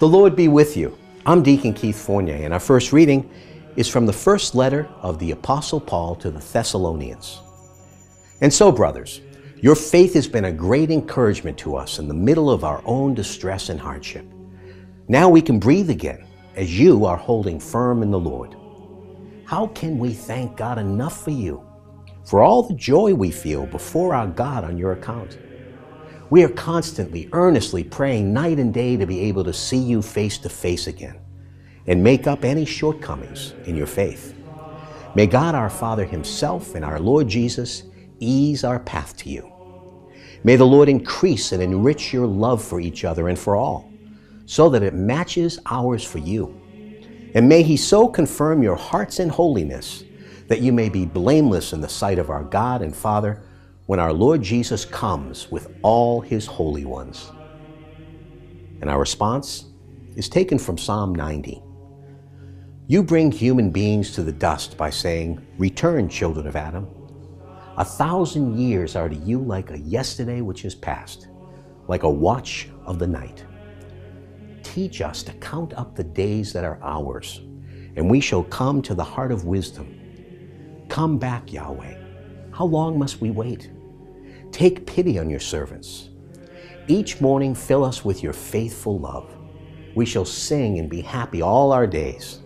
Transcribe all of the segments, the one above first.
The Lord be with you. I'm Deacon Keith Fournier, and our first reading is from the first letter of the Apostle Paul to the Thessalonians. And so, brothers, your faith has been a great encouragement to us in the middle of our own distress and hardship. Now we can breathe again as you are holding firm in the Lord. How can we thank God enough for you, for all the joy we feel before our God on your account? We are constantly, earnestly praying night and day to be able to see you face to face again and make up any shortcomings in your faith. May God our Father himself and our Lord Jesus ease our path to you. May the Lord increase and enrich your love for each other and for all, so that it matches ours for you. And may he so confirm your hearts in holiness that you may be blameless in the sight of our God and Father when our Lord Jesus comes with all his holy ones. And our response is taken from Psalm 90. You bring human beings to the dust by saying, "Return, children of Adam." 1,000 years are to you like a yesterday which is past, like a watch of the night. Teach us to count up the days that are ours, and we shall come to the heart of wisdom. Come back, Yahweh. How long must we wait? Take pity on your servants. Each morning fill us with your faithful love. We shall sing and be happy all our days.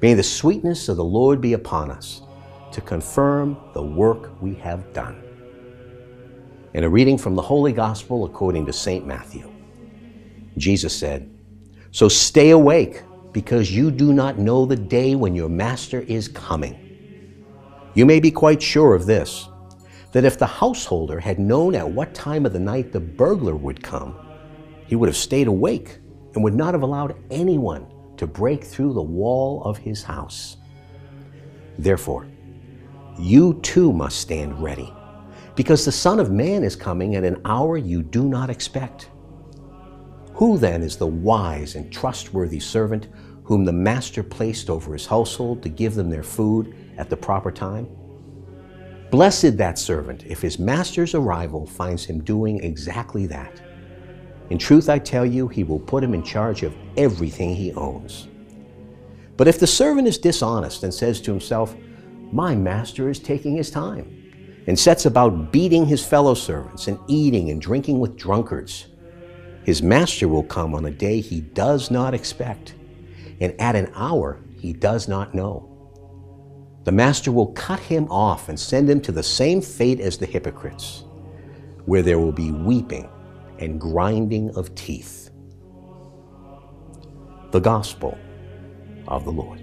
May the sweetness of the Lord be upon us to confirm the work we have done. And a reading from the Holy Gospel according to St. Matthew. Jesus said, "So stay awake, because you do not know the day when your master is coming. You may be quite sure of this, that if the householder had known at what time of the night the burglar would come, he would have stayed awake and would not have allowed anyone to break through the wall of his house. Therefore, you too must stand ready, because the Son of Man is coming at an hour you do not expect. Who then is the wise and trustworthy servant whom the master placed over his household to give them their food at the proper time? Blessed that servant if his master's arrival finds him doing exactly that. In truth, I tell you, he will put him in charge of everything he owns. But if the servant is dishonest and says to himself, 'My master is taking his time,' and sets about beating his fellow servants and eating and drinking with drunkards, his master will come on a day he does not expect, and at an hour he does not know. The master will cut him off and send him to the same fate as the hypocrites, where there will be weeping and grinding of teeth." The Gospel of the Lord.